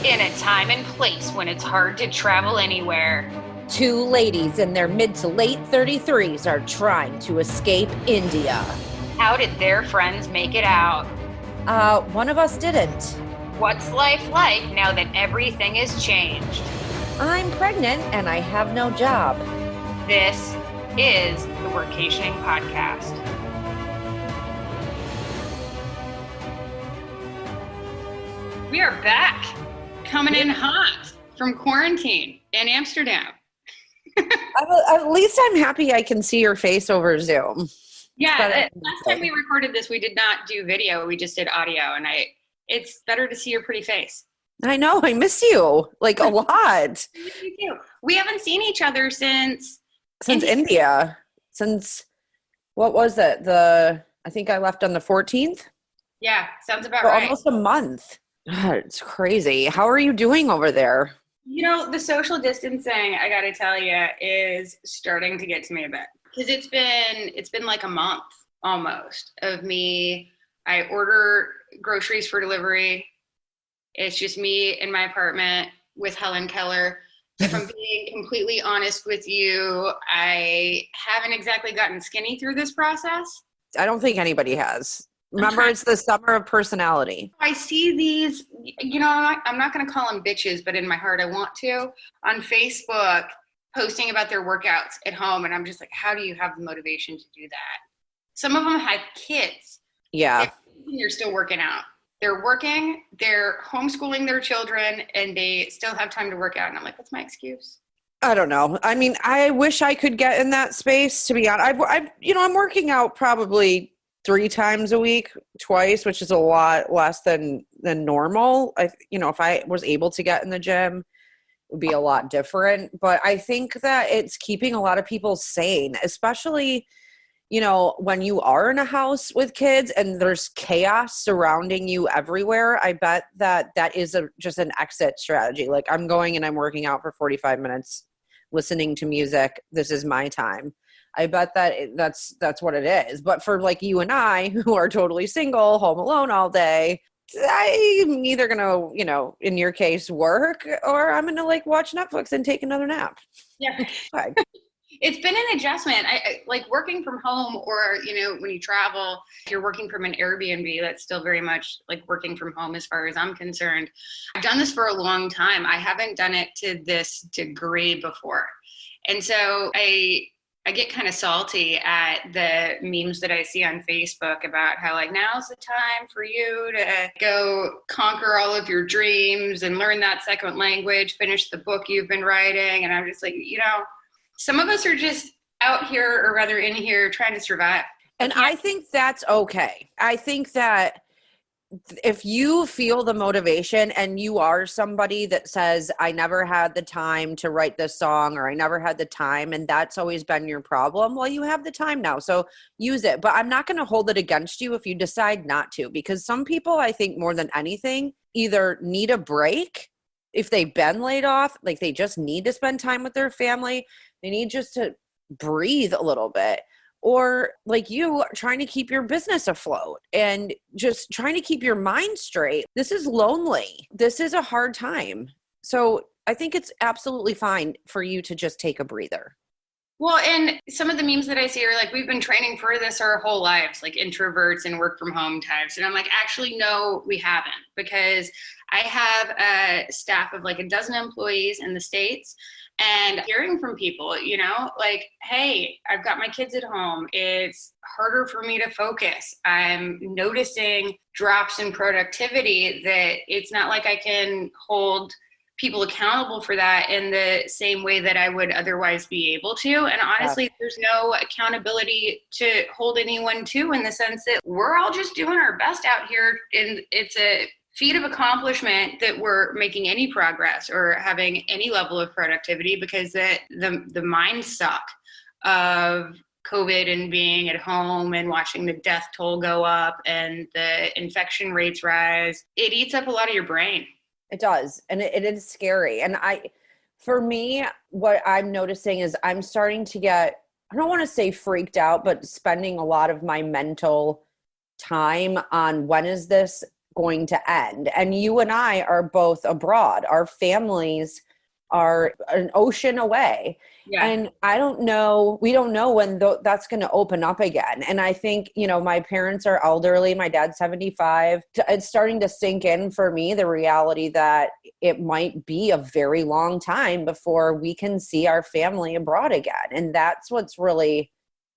In a time and place when it's hard to travel anywhere. Two ladies in their mid to late 33s are trying to escape India. How did their friends make it out? One of us didn't. What's life like now that everything is changed? I'm pregnant and I have no job. This is the Workation podcast. We are back, coming in hot from quarantine in Amsterdam. At least I'm happy I can see your face over Zoom. Yeah, last time we recorded this, we did not do video. We just did audio, and it's better to see your pretty face. I know. I miss you, like, a lot. Me too. We haven't seen each other since India. Since, what was it? I think I left on the 14th. Yeah, sounds about right. Almost a month. God, it's crazy. How are you doing over there? You know, the social distancing, I got to tell you, is starting to get to me a bit. Because it's been like a month almost of me. I order groceries for delivery. It's just me in my apartment with Helen Keller. If I'm being completely honest with you, I haven't exactly gotten skinny through this process. I don't think anybody has. Remember, it's the summer of personality. I see these, you know, I'm not going to call them bitches, but in my heart I want to, on Facebook, posting about their workouts at home. And I'm just like, how do you have the motivation to do that? Some of them have kids. Yeah. You're still working out. They're working, they're homeschooling their children, and they still have time to work out. And I'm like, what's my excuse? I don't know. I mean, I wish I could get in that space, to be honest. I'm working out probably 3 times a week, twice, which is a lot less than normal. If I was able to get in the gym, it would be a lot different. But I think that it's keeping a lot of people sane, especially, when you are in a house with kids and there's chaos surrounding you everywhere. I bet that is just an exit strategy. Like, I'm going and I'm working out for 45 minutes, listening to music. This is my time. I bet that's what it is. But for like you and I, who are totally single, home alone all day, I'm either going to, in your case, work, or I'm going to like watch Netflix and take another nap. Yeah. Okay. It's been an adjustment. I like working from home, or, when you travel, if you're working from an Airbnb, that's still very much like working from home as far as I'm concerned. I've done this for a long time. I haven't done it to this degree before. And so I get kind of salty at the memes that I see on Facebook about how, like, now's the time for you to go conquer all of your dreams and learn that second language, finish the book you've been writing. And I'm just like, some of us are just out here, or rather in here, trying to survive. And I think that's okay. I think that if you feel the motivation and you are somebody that says, I never had the time to write this song, or I never had the time, and that's always been your problem, well, you have the time now, so use it. But I'm not going to hold it against you if you decide not to, because some people, I think more than anything, either need a break if they've been laid off, like they just need to spend time with their family. They need just to breathe a little bit. Or like you, trying to keep your business afloat and just trying to keep your mind straight. This is lonely. This is a hard time. So I think it's absolutely fine for you to just take a breather. Well, and some of the memes that I see are like, we've been training for this our whole lives, like introverts and work from home types. And I'm like, actually, no, we haven't, because I have a staff of like a dozen employees in the States. And hearing from people, like, hey, I've got my kids at home. It's harder for me to focus. I'm noticing drops in productivity that it's not like I can hold people accountable for that in the same way that I would otherwise be able to. And honestly, there's no accountability to hold anyone to, in the sense that we're all just doing our best out here. And it's a feat of accomplishment that we're making any progress or having any level of productivity, because the mind suck of COVID and being at home and watching the death toll go up and the infection rates rise, it eats up a lot of your brain. It does. And it is scary. And for me, what I'm noticing is I'm starting to get, I don't want to say freaked out, but spending a lot of my mental time on when is this going to end. And you and I are both abroad. Our families are an ocean away. Yeah. And we don't know when that's going to open up again. And I think, my parents are elderly. My dad's 75. It's starting to sink in for me, the reality that it might be a very long time before we can see our family abroad again. And that's what's really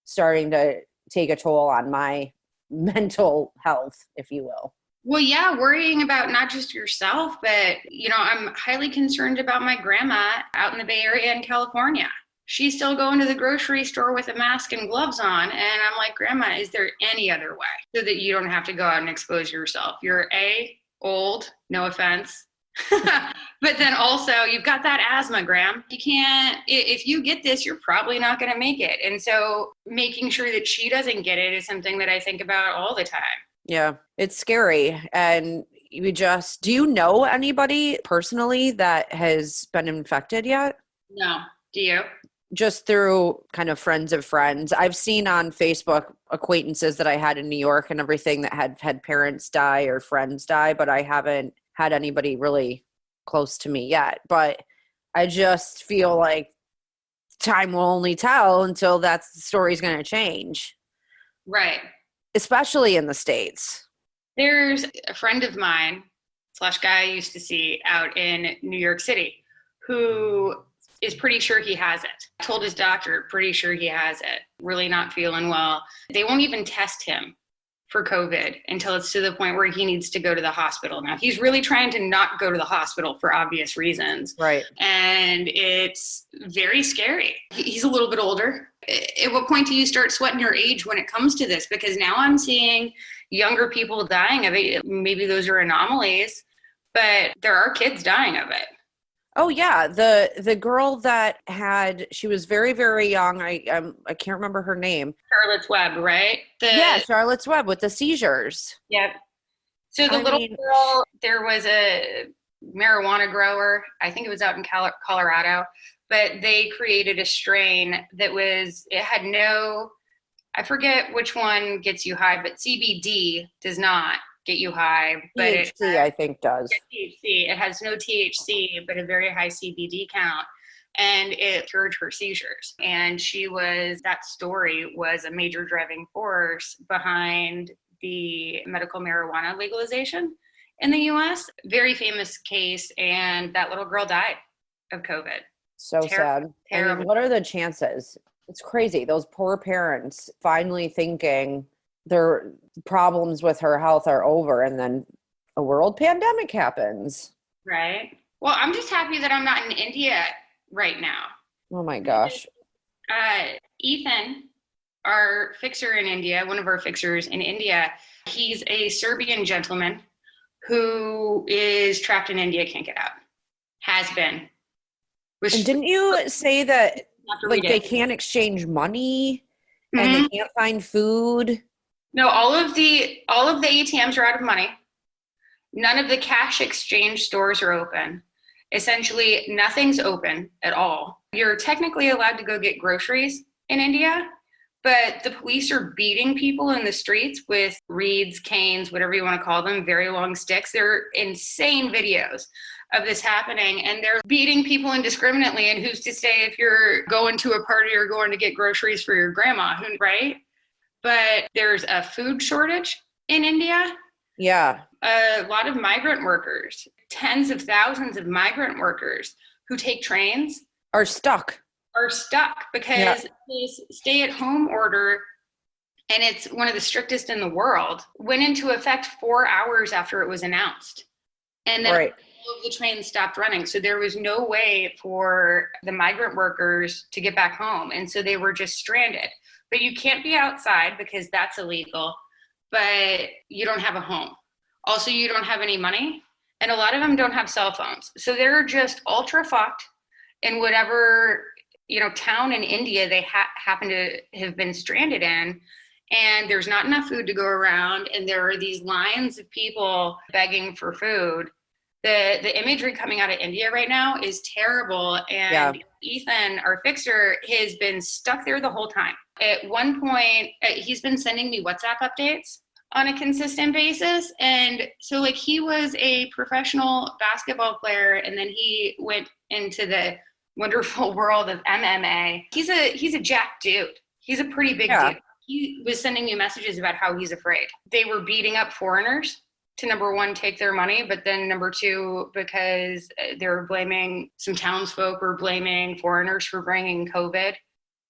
starting to take a toll on my mental health, if you will. Well, yeah, worrying about not just yourself, but, I'm highly concerned about my grandma out in the Bay Area in California. She's still going to the grocery store with a mask and gloves on. And I'm like, Grandma, is there any other way so that you don't have to go out and expose yourself? You're old, no offense. But then also you've got that asthma, Graham. You can't, if you get this, you're probably not going to make it. And so making sure that she doesn't get it is something that I think about all the time. Yeah, it's scary. And do you know anybody personally that has been infected yet? No. Do you? Just through kind of friends of friends. I've seen on Facebook acquaintances that I had in New York and everything that had parents die or friends die, but I haven't had anybody really close to me yet. But I just feel like time will only tell until that story's going to change. Right. Especially in the States. There's a friend of mine / guy I used to see out in New York City who is pretty sure he has it. Told his doctor, pretty sure he has it. Really not feeling well. They won't even test him for COVID until it's to the point where he needs to go to the hospital. Now, he's really trying to not go to the hospital for obvious reasons. Right. And it's very scary. He's a little bit older. At what point do you start sweating your age when it comes to this? Because now I'm seeing younger people dying of it. Maybe those are anomalies, but there are kids dying of it. Oh yeah, the girl that she was very, very young. I can't remember her name. Charlotte's Web, right? Charlotte's Web with the seizures. Yep. So the little girl, there was a marijuana grower. I think it was out in Colorado, but they created a strain that had no, I forget which one gets you high, but CBD does not get you high. But THC, I think, does. THC. It has no THC, but a very high CBD count. And it cured her seizures. And that story was a major driving force behind the medical marijuana legalization in the US. Very famous case. And that little girl died of COVID. So sad. Terrible. I mean, what are the chances? It's crazy. Those poor parents finally thinking their problems with her health are over, and then a world pandemic happens. Right. Well, I'm just happy that I'm not in India right now. Oh my gosh. Ethan, our fixer in India, one of our fixers in India, he's a Serbian gentleman who is trapped in India, can't get out. Has been. And didn't you say that they can't exchange money and they can't find food? No, all of the ATMs are out of money. None of the cash exchange stores are open. Essentially, nothing's open at all. You're technically allowed to go get groceries in India, but the police are beating people in the streets with reeds, canes, whatever you want to call them, very long sticks. They're insane videos of this happening, and they're beating people indiscriminately. And who's to say if you're going to a party or going to get groceries for your grandma, right? But there's a food shortage in India. Yeah. A lot of migrant workers, tens of thousands of migrant workers who take trains are stuck because this stay-at-home order, and it's one of the strictest in the world, went into effect 4 hours after it was announced. And then all of the trains stopped running. So there was no way for the migrant workers to get back home. And so they were just stranded. But you can't be outside because that's illegal, but you don't have a home. Also, you don't have any money, and a lot of them don't have cell phones. So they're just ultra fucked in whatever, town in India they happen to have been stranded in, and there's not enough food to go around, and there are these lines of people begging for food. The imagery coming out of India right now is terrible, and Ethan, our fixer, has been stuck there the whole time. At one point, he's been sending me WhatsApp updates on a consistent basis. And so like he was a professional basketball player, and then he went into the wonderful world of MMA. He's a jack dude. He's a pretty big dude. He was sending me messages about how he's afraid. They were beating up foreigners to, number one, take their money, but then number two, because they were blaming, some townsfolk were blaming foreigners for bringing COVID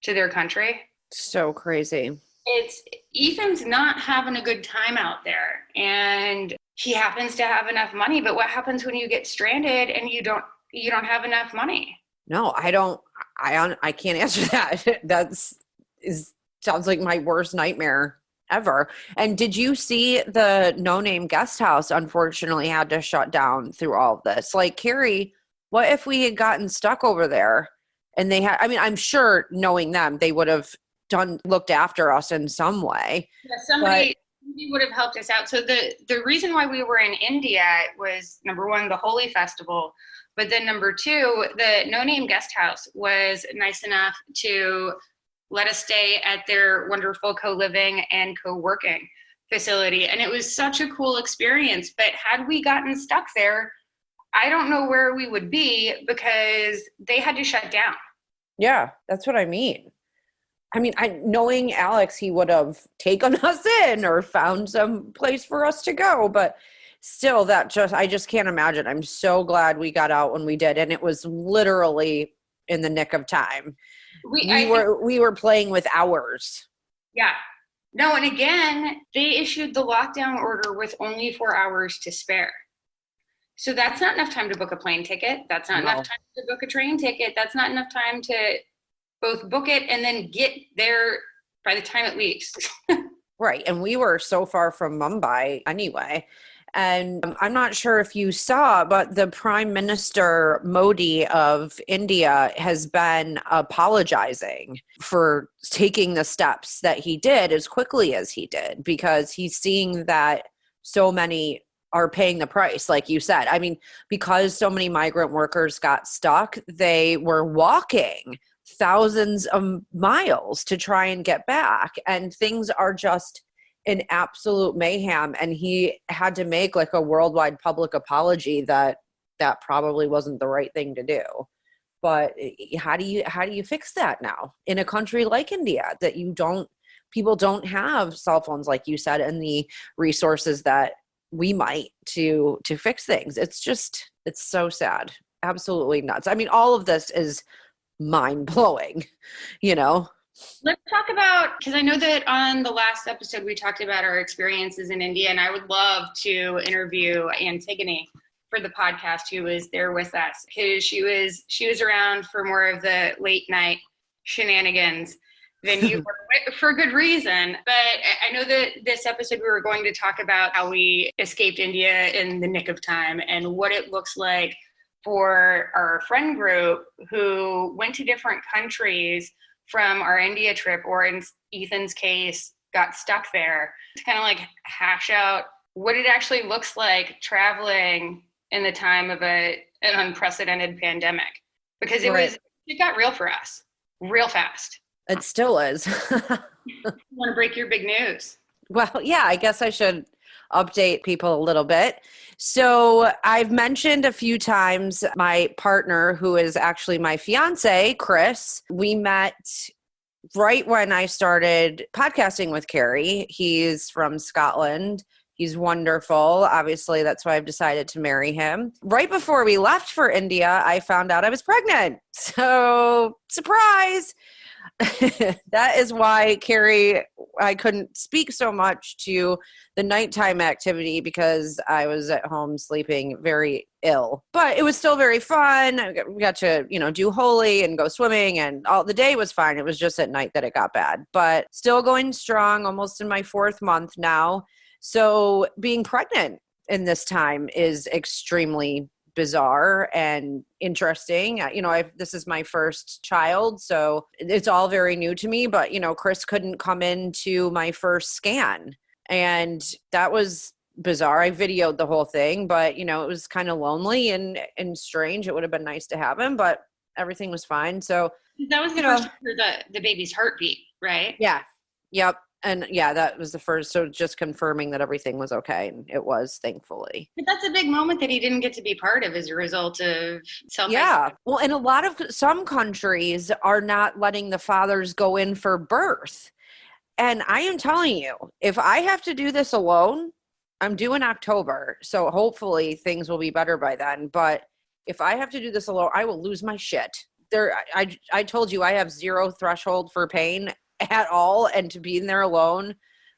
to their country. So crazy. Ethan's not having a good time out there, and he happens to have enough money, but what happens when you get stranded and you don't have enough money? No, I can't answer that. Sounds like my worst nightmare ever. And did you see the No Name Guest House unfortunately had to shut down through all of this? Like, Kari, what if we had gotten stuck over there and they had, I mean, I'm sure knowing them, they would have looked after us in some way. Yeah, somebody would have helped us out. So the reason why we were in India was, number one, the Holi festival, but then number two, the No Name Guest House was nice enough to let us stay at their wonderful co-living and co-working facility. And it was such a cool experience. But had we gotten stuck there, I don't know where we would be, because they had to shut down. Yeah, that's what I mean. I mean, knowing Alex, he would have taken us in or found some place for us to go. But still, I just can't imagine. I'm so glad we got out when we did. And it was literally in the nick of time. We were playing with hours. Yeah. No, and again, they issued the lockdown order with only 4 hours to spare. So that's not enough time to book a plane ticket. That's not enough time to book a train ticket. That's not enough time to both book it and then get there by the time it leaves. Right. And we were so far from Mumbai anyway. And I'm not sure if you saw, but the Prime Minister Modi of India has been apologizing for taking the steps that he did as quickly as he did, because he's seeing that so many are paying the price, like you said. I mean, because so many migrant workers got stuck, they were walking thousands of miles to try and get back. And things are just in absolute mayhem, and he had to make like a worldwide public apology that probably wasn't the right thing to do. But how do you fix that now in a country like India that people don't have cell phones, like you said, and the resources that we might to fix things? It's so sad. Absolutely nuts. I mean, all of this is mind-blowing, Let's talk about, because I know that on the last episode we talked about our experiences in India, and I would love to interview Antigone for the podcast, who was there with us, because she was around for more of the late night shenanigans than you were, for good reason. But I know that this episode we were going to talk about how we escaped India in the nick of time and what it looks like for our friend group who went to different countries from our India trip, or in Ethan's case, got stuck there, to kind of like hash out what it actually looks like traveling in the time of an unprecedented pandemic. Because it got real for us real fast. It still is. You want to break your big news? Well, yeah, I guess I should update people a little bit. So I've mentioned a few times my partner, who is actually my fiance, Chris. We met right when I started podcasting with Kari. He's from Scotland. He's wonderful. Obviously, that's why I've decided to marry him. Right before we left for India, I found out I was pregnant. So, surprise! That is why, Kari, I couldn't speak so much to the nighttime activity, because I was at home sleeping very ill. But it was still very fun. We got to, do Holi and go swimming, and all the day was fine. It was just at night that it got bad. But still going strong, almost in my 4th month now. So being pregnant in this time is extremely bizarre and interesting. This is my first child, so it's all very new to me. But, Chris couldn't come into my first scan, and that was bizarre. I videoed the whole thing, but, it was kind of lonely and strange. It would have been nice to have him, but everything was fine. So that was the first time for the baby's heartbeat, right? Yeah. Yep. And yeah, that was the first. So just confirming that everything was okay. And it was, thankfully. But that's a big moment that he didn't get to be part of as a result of self-isolation. Yeah. Well, and some countries are not letting the fathers go in for birth. And I am telling you, if I have to do this alone, I'm due in October. So hopefully things will be better by then. But if I have to do this alone, I will lose my shit. I told you I have zero threshold for pain at all. And to be in there alone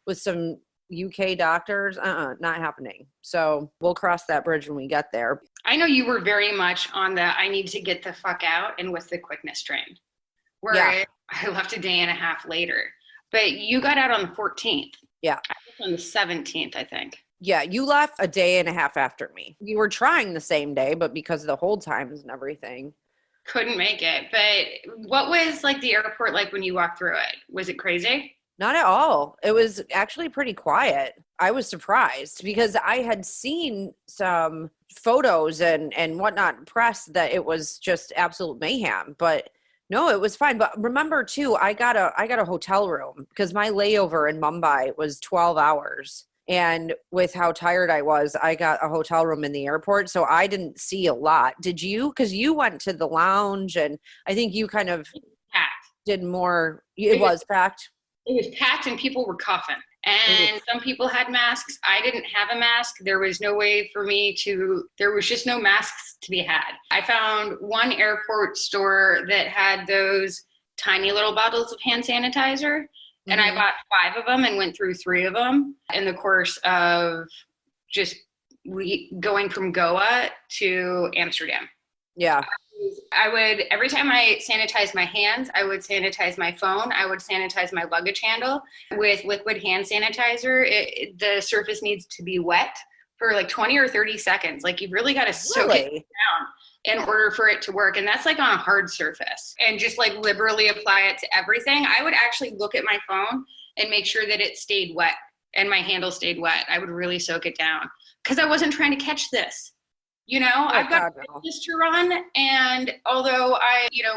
with some UK doctors, not happening. So we'll cross that bridge when we get there. I know you were very much on the I need to get the fuck out and with the quickness train, where Yeah. I left a day and a half later. But you got out on the 14th. Yeah. I was on the 17th, I think. Yeah, you left a day and a half after me. You were trying the same day, but because of the hold times and everything. Couldn't make it. But what was like the airport like when you walked through it? Was it crazy? Not at all. It was actually pretty quiet. I was surprised because I had seen some photos and whatnot in press that it was just absolute mayhem. But no, it was fine. But remember too, I got a hotel room because my layover in Mumbai was 12 hours. And with how tired I was, I got a hotel room in the airport. So I didn't see a lot. Did you? Because you went to the lounge and I think you kind of Packed. did more. It was packed. It was packed and people were coughing. And some people had masks. I didn't have a mask. There was no way for me there was just no masks to be had. I found one airport store that had those tiny little bottles of hand sanitizer. And I bought 5 of them and went through 3 of them in the course of just going from Goa to Amsterdam. Yeah. I would, every time I sanitize my hands, I would sanitize my phone. I would sanitize my luggage handle with liquid hand sanitizer. The surface needs to be wet for like 20 or 30 seconds. Like you've really got to soak it down in order for it to work. And that's like on a hard surface, and just like liberally apply it to everything. I would actually look at my phone and make sure that it stayed wet and my handle stayed wet. I would really soak it down because I wasn't trying to catch this. You know, I've got a business to run. And although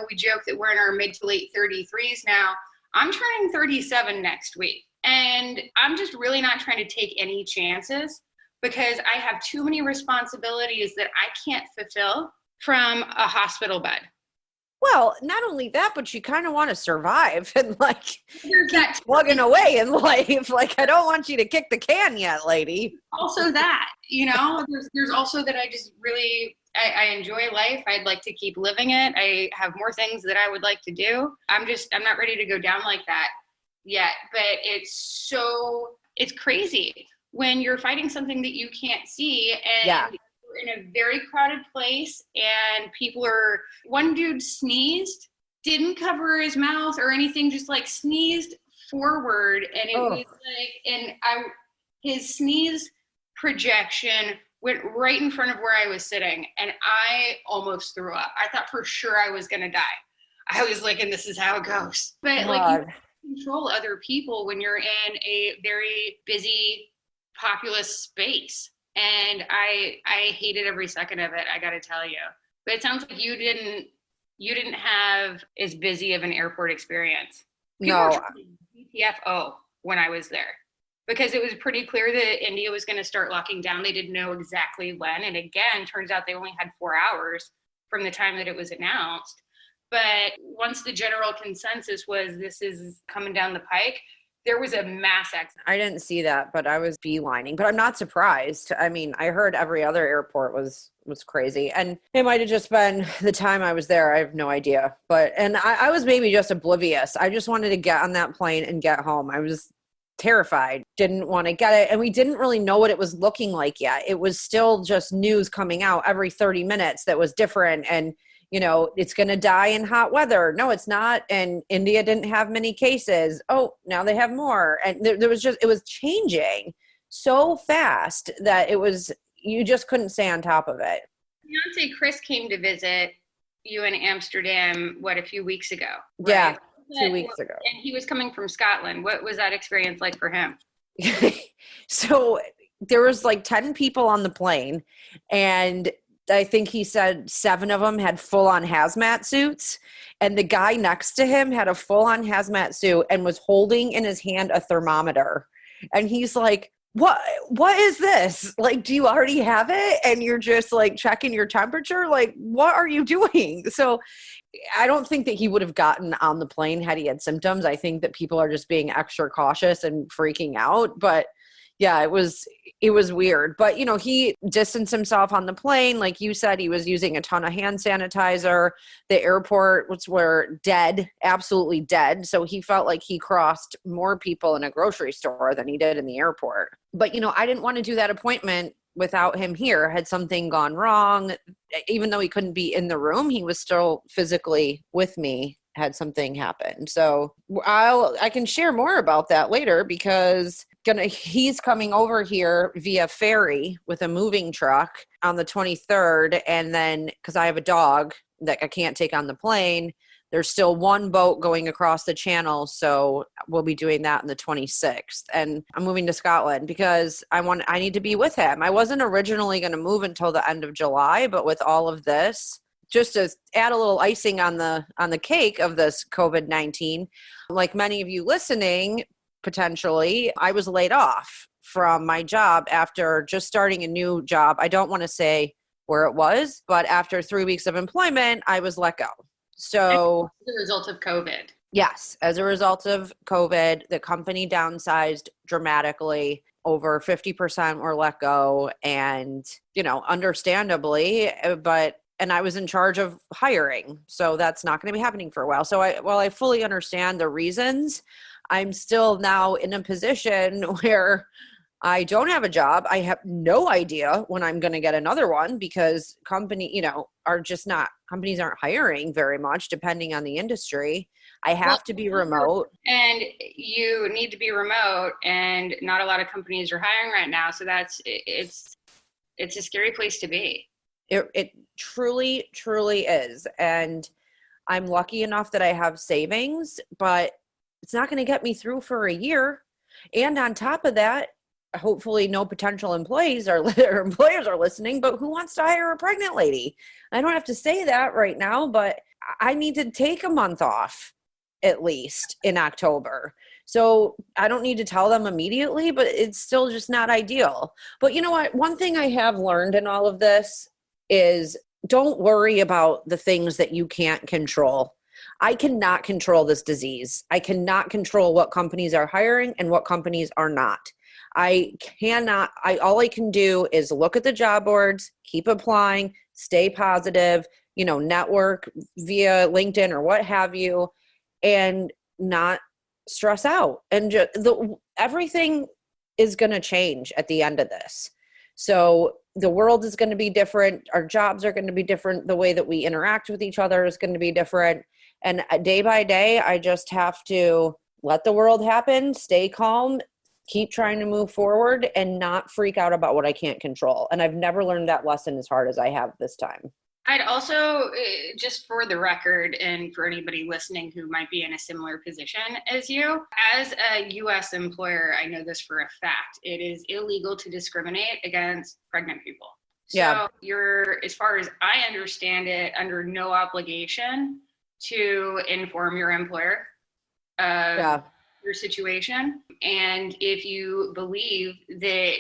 we joke that we're in our mid to late 33s now, I'm turning 37 next week. And I'm just really not trying to take any chances because I have too many responsibilities that I can't fulfill from a hospital bed. Well, not only that, but you kind of want to survive and like There's keep plugging away in life. Like, I don't want you to kick the can yet, lady. Also that, there's also that I just really, I enjoy life. I'd like to keep living it. I have more things that I would like to do. I'm not ready to go down like that yet, but it's crazy when you're fighting something that you can't see and in a very crowded place and one dude sneezed, didn't cover his mouth or anything, just like sneezed forward, and it was like, his sneeze projection went right in front of where I was sitting, and I almost threw up. I thought for sure I was gonna die. I was like, and this is how it goes. But like, you control other people when you're in a very busy, populous space. And I hated every second of it, I gotta tell you. But it sounds like you didn't have as busy of an airport experience. People were GTFO when I was there, because it was pretty clear that India was going to start locking down. They didn't know exactly when. And again, turns out they only had 4 hours from the time that it was announced. But once the general consensus was this is coming down the pike, there was a mass accident. I didn't see that, but I was beelining. But I'm not surprised. I mean, I heard every other airport was crazy. And it might have just been the time I was there. I have no idea. And I was maybe just oblivious. I just wanted to get on that plane and get home. I was terrified, didn't want to get it. And we didn't really know what it was looking like yet. It was still just news coming out every 30 minutes that was different. And it's going to die in hot weather. No, it's not. And India didn't have many cases. Oh, now they have more. And it was changing so fast that you just couldn't stay on top of it. Fiance Chris came to visit you in Amsterdam, a few weeks ago? Right? Yeah, 2 weeks ago. And he was coming from Scotland. What was that experience like for him? So there was like 10 people on the plane, and I think he said 7 of them had full on hazmat suits. And the guy next to him had a full on hazmat suit and was holding in his hand a thermometer. And he's like, what is this? Like, do you already have it? And you're just like checking your temperature? Like, what are you doing? So I don't think that he would have gotten on the plane had he had symptoms. I think that people are just being extra cautious and freaking out. But yeah, it was weird. But, you know, he distanced himself on the plane. Like you said, he was using a ton of hand sanitizer. The airport were dead, absolutely dead. So he felt like he crossed more people in a grocery store than he did in the airport. But, you know, I didn't want to do that appointment without him here. Had something gone wrong, even though he couldn't be in the room, he was still physically with me had something happened. So I can share more about that later because he's coming over here via ferry with a moving truck on the 23rd. And then because I have a dog that I can't take on the plane, there's still one boat going across the channel. So we'll be doing that on the 26th. And I'm moving to Scotland because I need to be with him. I wasn't originally going to move until the end of July, but with all of this, just to add a little icing on the cake of this COVID-19, like many of you listening, potentially, I was laid off from my job after just starting a new job. I don't want to say where it was, but after 3 weeks of employment, I was let go. So as a result of COVID. Yes, as a result of COVID, the company downsized dramatically. Over 50% were let go, and, you know, understandably, and I was in charge of hiring. So that's not going to be happening for a while. So while I fully understand the reasons, I'm still now in a position where I don't have a job. I have no idea when I'm going to get another one because companies aren't hiring very much depending on the industry. I have to be remote. And you need to be remote, and not a lot of companies are hiring right now. So it's a scary place to be. It truly, truly is. And I'm lucky enough that I have savings, but it's not going to get me through for a year. And on top of that, hopefully no potential employers are listening, but who wants to hire a pregnant lady? I don't have to say that right now, but I need to take a month off at least in October. So I don't need to tell them immediately, but it's still just not ideal. But you know what? One thing I have learned in all of this is don't worry about the things that you can't control. I cannot control this disease. I cannot control what companies are hiring and what companies are not. All I can do is look at the job boards, keep applying, stay positive, network via LinkedIn or what have you, and not stress out. And everything is going to change at the end of this. So the world is going to be different. Our jobs are going to be different. The way that we interact with each other is going to be different. And day by day, I just have to let the world happen, stay calm, keep trying to move forward, and not freak out about what I can't control. And I've never learned that lesson as hard as I have this time. I'd also, just for the record, and for anybody listening who might be in a similar position as you, as a U.S. employer, I know this for a fact, it is illegal to discriminate against pregnant people. So you're, as far as I understand it, under no obligation to inform your employer of your situation. And if you believe that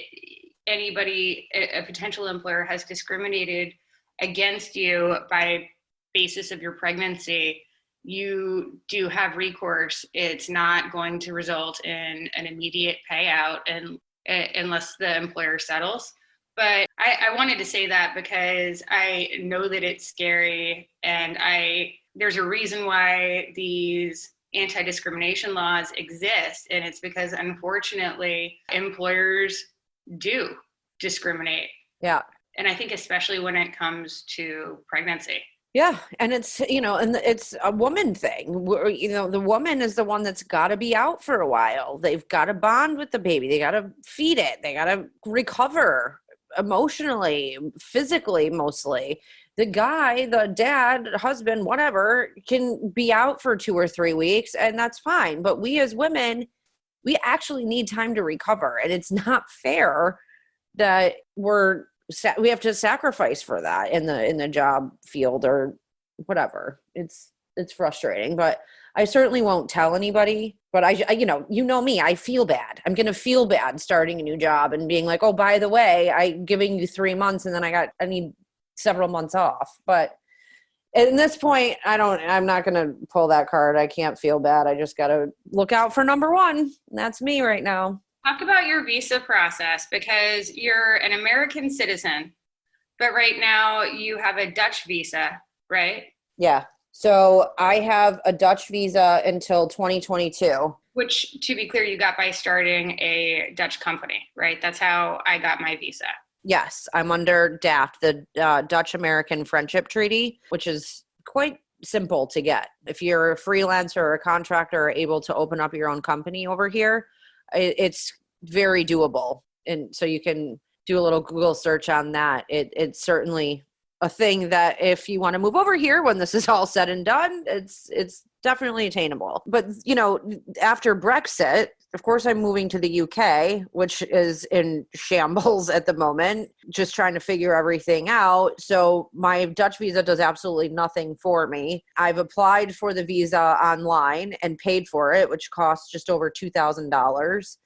anybody, a potential employer, has discriminated against you by basis of your pregnancy, you do have recourse. It's not going to result in an immediate payout unless the employer settles. But I wanted to say that because I know that it's scary, and there's a reason why these anti-discrimination laws exist, and it's because unfortunately employers do discriminate. Yeah. And I think especially when it comes to pregnancy. Yeah. And it's, and it's a woman thing. The woman is the one that's got to be out for a while. They've got to bond with the baby. They got to feed it. They got to recover emotionally, physically, mostly. The guy, the dad, husband, whatever, can be out for 2 or 3 weeks, and that's fine. But we as women, we actually need time to recover. And it's not fair that we're we have to sacrifice for that in the job field or whatever. It's frustrating, but I certainly won't tell anybody. But I you know me, I feel bad. I'm going to feel bad starting a new job and being like, oh, by the way, I'm giving you 3 months and then I need several months off. But at this point, I'm not going to pull that card. I can't feel bad. I just got to look out for number one. And that's me right now. Talk about your visa process, because you're an American citizen, but right now you have a Dutch visa, right? Yeah. So I have a Dutch visa until 2022. Which, to be clear, you got by starting a Dutch company, right? That's how I got my visa. Yes, I'm under DAFT, the Dutch-American Friendship Treaty, which is quite simple to get. If you're a freelancer or a contractor or able to open up your own company over here, it's very doable. And so you can do a little Google search on that. It's certainly a thing that if you want to move over here when this is all said and done, it's definitely attainable. But, you know, after Brexit, of course, I'm moving to the UK, which is in shambles at the moment, just trying to figure everything out. So my Dutch visa does absolutely nothing for me. I've applied for the visa online and paid for it, which costs just over $2,000.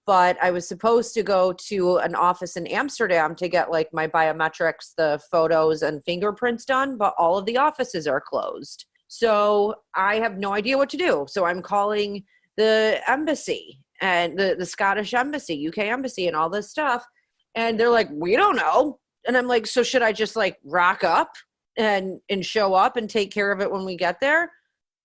But I was supposed to go to an office in Amsterdam to get like my biometrics, the photos and fingerprints done, but all of the offices are closed. So I have no idea what to do. So I'm calling the embassy and the Scottish embassy, UK embassy and all this stuff. And they're like, we don't know. And I'm like, so should I just like rock up and show up and take care of it when we get there?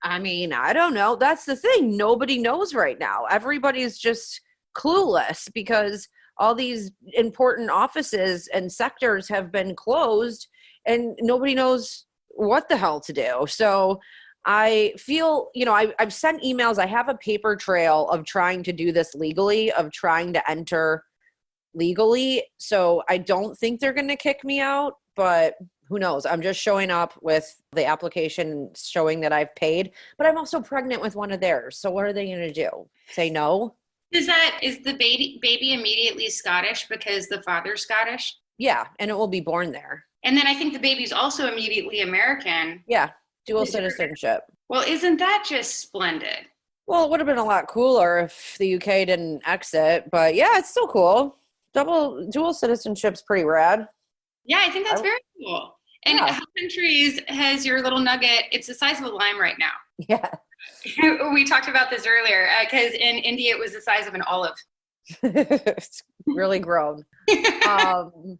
I mean, I don't know. That's the thing. Nobody knows right now. Everybody's just clueless because all these important offices and sectors have been closed and nobody knows what the hell to do. So I feel, you know, I've sent emails. I have a paper trail of trying to do this legally, of trying to enter legally. So I don't think they're going to kick me out, but who knows? I'm just showing up with the application showing that I've paid, but I'm also pregnant with one of theirs. So what are they going to do? Say no? Is the baby immediately Scottish because the father's Scottish? Yeah, and it will be born there. And then I think the baby's also immediately American. Yeah, dual citizenship. Well, isn't that just splendid? Well, it would have been a lot cooler if the UK didn't exit, but yeah, it's still cool. Dual citizenship's pretty rad. Yeah, I think that's very cool. And Yeah. how countries has your little nugget? It's the size of a lime right now. Yeah. We talked about this earlier because in India it was the size of an olive. It's really grown. And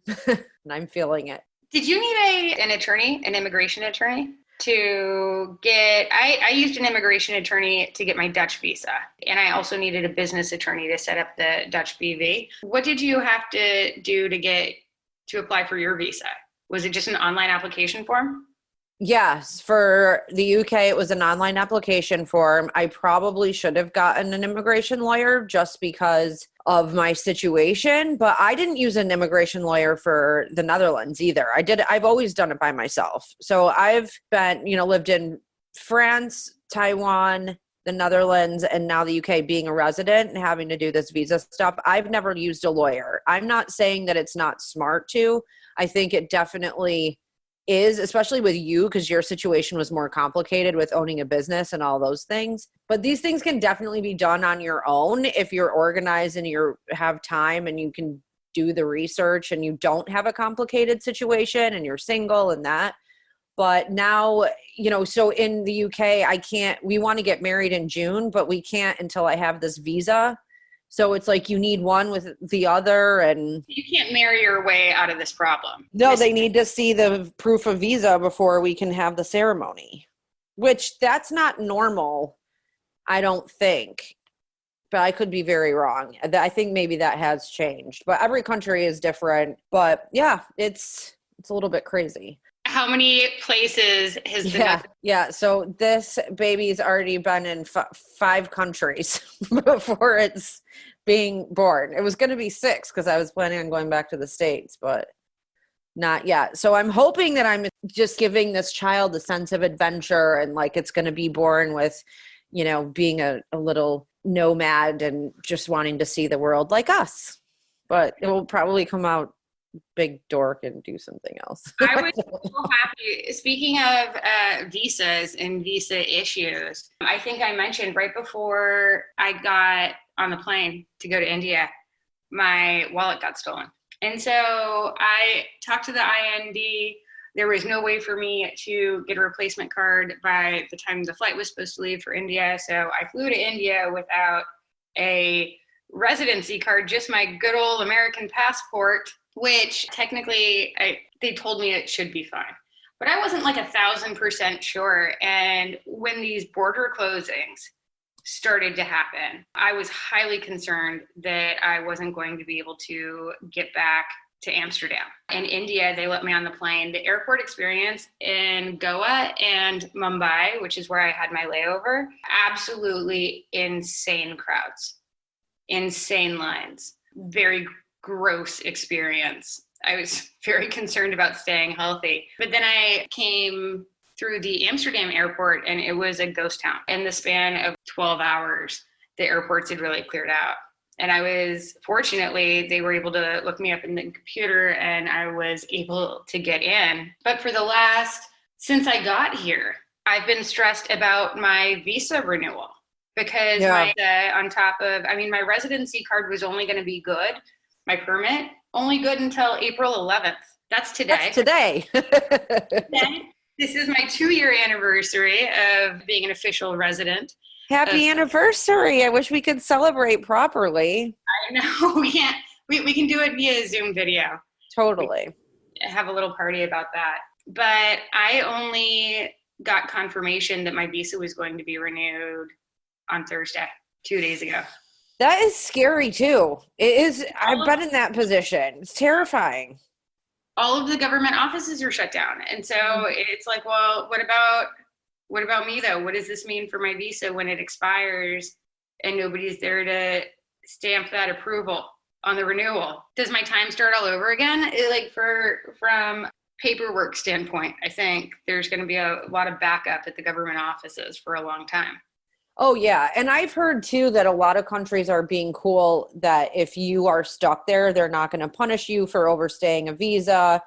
I'm feeling it. Did you need an attorney, an immigration attorney to get, I used an immigration attorney to get my Dutch visa. And I also needed a business attorney to set up the Dutch BV. What did you have to do to apply for your visa? Was it just an online application form? Yes, for the UK, it was an online application form. I probably should have gotten an immigration lawyer just because of my situation, but I didn't use an immigration lawyer for the Netherlands either. I've always done it by myself. So I've lived in France, Taiwan, the Netherlands, and now the UK, being a resident and having to do this visa stuff. I've never used a lawyer. I'm not saying that it's not smart to. I think it definitely is, especially with you, because your situation was more complicated with owning a business and all those things. But these things can definitely be done on your own if you're organized and you have time and you can do the research and you don't have a complicated situation and you're single and that. But now, so in the UK, we want to get married in June, but we can't until I have this visa. So it's like you need one with the other, and you can't marry your way out of this problem. No, they need to see the proof of visa before we can have the ceremony, which that's not normal, I don't think. But I could be very wrong. I think maybe that has changed. But every country is different. But yeah, it's a little bit crazy. How many places has the Yeah. So this baby's already been in 5 countries before it's being born. It was going to be 6 because I was planning on going back to the States, but not yet. So I'm hoping that I'm just giving this child a sense of adventure and like it's going to be born with, being a little nomad and just wanting to see the world like us. But it will probably come out big dork and do something else. I was so happy. Speaking of visas and visa issues, I think I mentioned right before I got on the plane to go to India, my wallet got stolen. And so I talked to the IND. There was no way for me to get a replacement card by the time the flight was supposed to leave for India. So I flew to India without a residency card, just my good old American passport, which technically they told me it should be fine. But I wasn't like 1,000% sure. And when these border closings started to happen, I was highly concerned that I wasn't going to be able to get back to Amsterdam. In India, they let me on the plane. The airport experience in Goa and Mumbai, which is where I had my layover, absolutely insane crowds, insane lines, very gross experience. I was very concerned about staying healthy. But then I came through the Amsterdam airport and it was a ghost town. In the span of 12 hours, the airports had really cleared out. And I was, fortunately, they were able to look me up in the computer and I was able to get in. But for since I got here, I've been stressed about my visa renewal because on top of, my residency card was only going to be good, my permit, only good until April 11th. That's today. This is my 2-year anniversary of being an official resident. Happy anniversary. I wish we could celebrate properly. I know. We can't. We can do it via Zoom video. Totally. Have a little party about that. But I only got confirmation that my visa was going to be renewed on Thursday, 2 days ago. That is scary too. It is. I've been in that position. It's terrifying. All of the government offices are shut down. And so it's like, well, what about me though? What does this mean for my visa when it expires and nobody's there to stamp that approval on the renewal? Does my time start all over again? From paperwork standpoint, I think there's going to be a lot of backup at the government offices for a long time. Oh yeah. And I've heard too that a lot of countries are being cool that if you are stuck there, they're not going to punish you for overstaying a visa.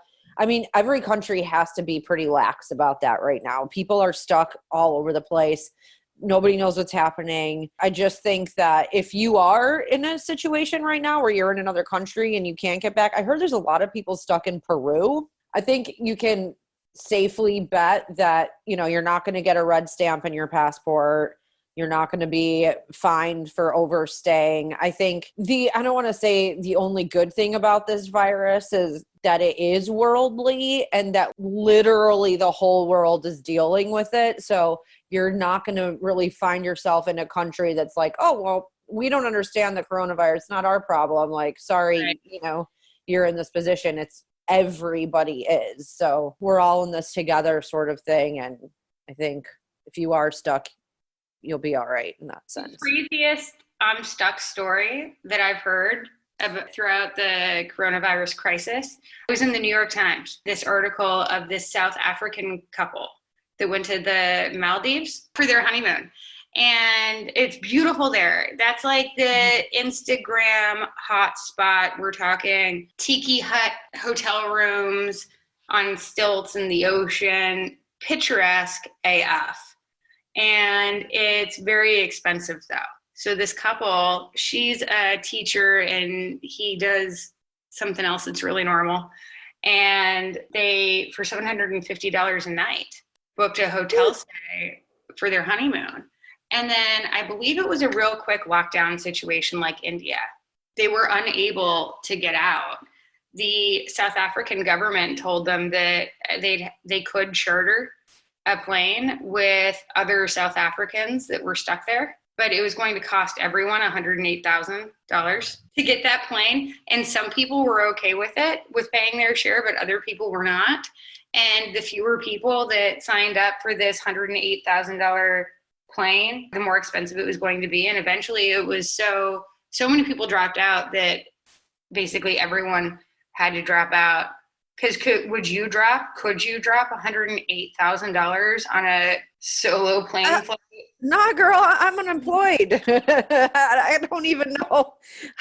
Every country has to be pretty lax about that right now. People are stuck all over the place. Nobody knows what's happening. I just think that if you are in a situation right now where you're in another country and you can't get back, I heard there's a lot of people stuck in Peru. I think you can safely bet that, you're not going to get a red stamp in your passport. You're not going to be fined for overstaying. I think I don't want to say the only good thing about this virus is that it is worldly and that literally the whole world is dealing with it. So you're not going to really find yourself in a country that's like, oh, well, we don't understand the coronavirus. It's not our problem. Like, sorry, right. You're in this position. It's everybody is. So we're all in this together sort of thing. And I think if you are stuck, you'll be all right in that sense. The craziest I'm stuck story that I've heard throughout the coronavirus crisis was in the New York Times. This article of this South African couple that went to the Maldives for their honeymoon. And it's beautiful there. That's like the Instagram hotspot. We're talking tiki hut hotel rooms on stilts in the ocean, picturesque AF. And it's very expensive though. So this couple, she's a teacher and he does something else that's really normal. And they, for $750 a night, booked a hotel stay for their honeymoon. And then I believe it was a real quick lockdown situation like India. They were unable to get out. The South African government told them that they could charter a plane with other South Africans that were stuck there, but it was going to cost everyone $108,000 to get that plane. And some people were okay with it, with paying their share, but other people were not. And the fewer people that signed up for this $108,000 plane, the more expensive it was going to be. And eventually it was so many people dropped out that basically everyone had to drop out. Because could you drop $108,000 on a solo plane flight? Nah, girl, I'm unemployed. I don't even know.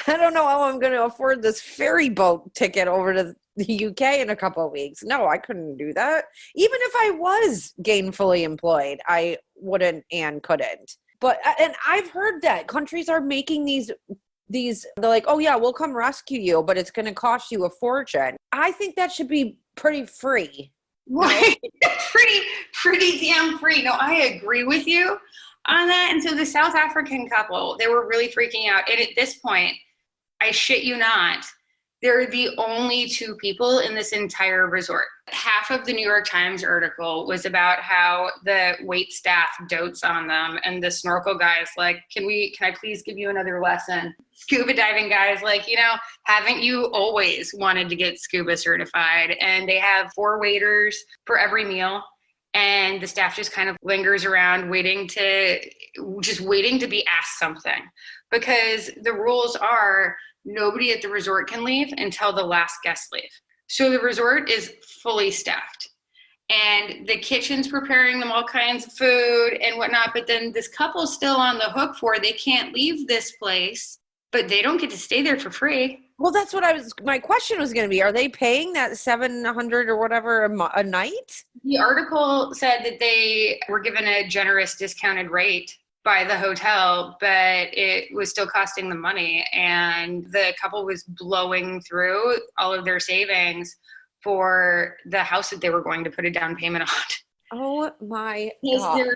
I don't know how I'm going to afford this ferry boat ticket over to the UK in a couple of weeks. No, I couldn't do that. Even if I was gainfully employed, I wouldn't and couldn't. But, and I've heard that countries are making these, they're like, oh yeah, we'll come rescue you, but it's going to cost you a fortune. I think that should be pretty free. Right. pretty damn free. No, I agree with you on that. And so the South African couple, they were really freaking out. And at this point, I shit you not, they're the only two people in this entire resort. Half of the New York Times article was about how the wait staff dotes on them, and the snorkel guy's like, can I please give you another lesson? Scuba diving guys like, haven't you always wanted to get scuba certified? And they have 4 waiters for every meal. And the staff just kind of lingers around waiting to be asked something, because the rules are nobody at the resort can leave until the last guest leave. So the resort is fully staffed, and the kitchen's preparing them all kinds of food and whatnot. But then this couple's still on the hook for, they can't leave this place, but they don't get to stay there for free. Well, that's what my question was going to be. Are they paying that $700 or whatever a night? The article said that they were given a generous discounted rate by the hotel, but it was still costing them money. And the couple was blowing through all of their savings for the house that they were going to put a down payment on. Oh my God. They're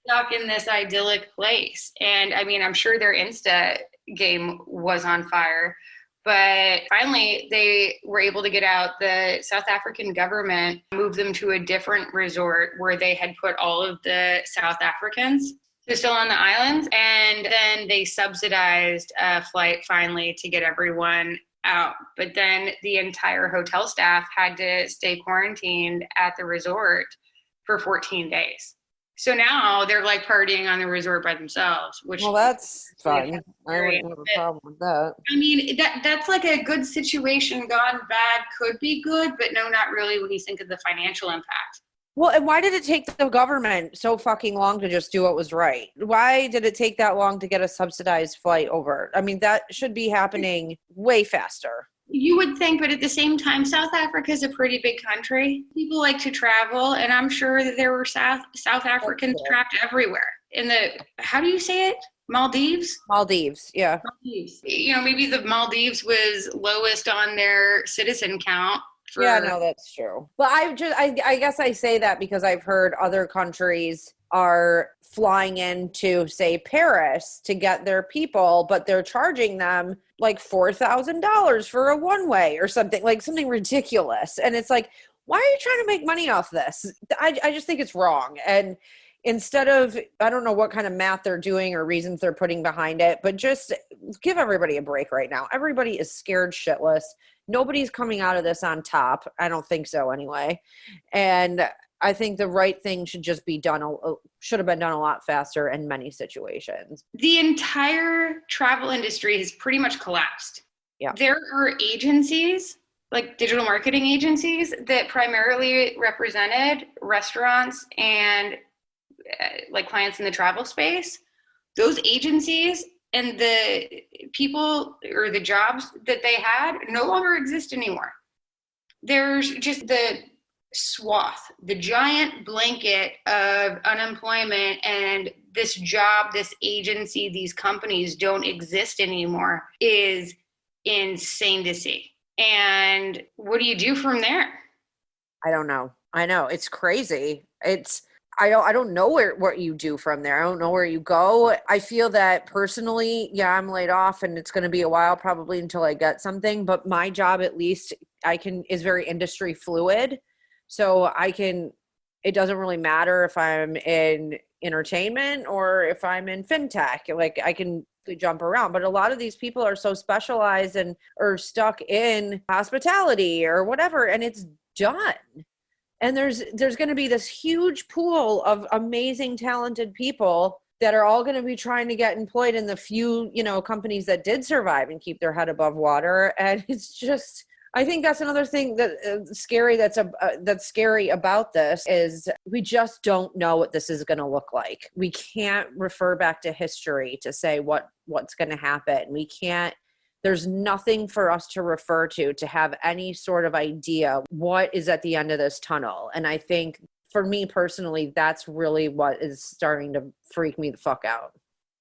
stuck in this idyllic place. And I mean, I'm sure their Insta game was on fire, but finally they were able to get out. The South African government moved them to a different resort where they had put all of the South Africans. They're still on the islands, and then they subsidized a flight finally to get everyone out. But then the entire hotel staff had to stay quarantined at the resort for 14 days. So now they're like partying on the resort by themselves, which, well, that's fun. I wouldn't have a problem with that. I mean, that's like a good situation gone bad, could be good, but no, not really when you think of the financial impact. Well, and why did it take the government so fucking long to just do what was right? Why did it take that long to get a subsidized flight over? I mean, that should be happening way faster. You would think, but at the same time, South Africa is a pretty big country. People like to travel, and I'm sure that there were South Africans trapped everywhere. In the, how do you say it? Maldives? Maldives, yeah. Maldives. Maybe the Maldives was lowest on their citizen count. Yeah, no, that's true. But I guess I say that because I've heard other countries are flying into, say, Paris to get their people, but they're charging them like $4,000 for a one-way or something, like something ridiculous. And it's like, why are you trying to make money off this? I just think it's wrong. And instead of, I don't know what kind of math they're doing or reasons they're putting behind it, but just give everybody a break right now. Everybody is scared shitless. Nobody's coming out of this on top. I don't think so anyway. And I think the right thing should just be done, should have been done a lot faster in many situations. The entire travel industry has pretty much collapsed. Yeah. There are agencies, like digital marketing agencies, that primarily represented restaurants and like clients in the travel space. Those agencies and the people or the jobs that they had no longer exist anymore. There's just the swath, the giant blanket of unemployment, and this job, this agency, these companies don't exist anymore is insane to see. And what do you do from there? I don't know. I know. It's crazy. I don't know what you do from there. I don't know where you go. I feel that personally, yeah, I'm laid off and it's going to be a while probably until I get something, but my job at least is very industry fluid. So it doesn't really matter if I'm in entertainment or if I'm in fintech, like I can jump around. But a lot of these people are so specialized and are stuck in hospitality or whatever, and it's done. And there's going to be this huge pool of amazing, talented people that are all going to be trying to get employed in the few, companies that did survive and keep their head above water. And it's just, I think that's another thing that's scary about this is we just don't know what this is going to look like. We can't refer back to history to say what's going to happen. there's nothing for us to refer to have any sort of idea what is at the end of this tunnel. And I think for me personally, that's really what is starting to freak me the fuck out.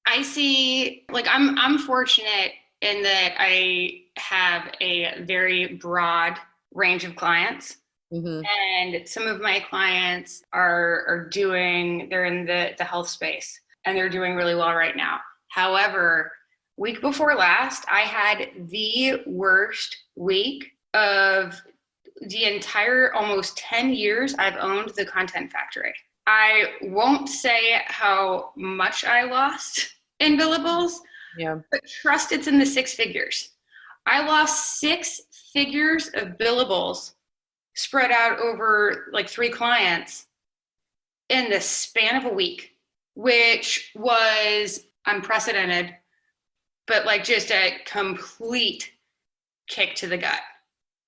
I see, like, I'm fortunate in that I have a very broad range of clients. Mm-hmm. And some of my clients they're in the health space and they're doing really well right now. However, week before last, I had the worst week of the entire almost 10 years I've owned the Content Factory. I won't say how much I lost in billables, but trust it's in the six figures. I lost 6 figures of billables spread out over like 3 clients in the span of a week, which was unprecedented, but like just a complete kick to the gut.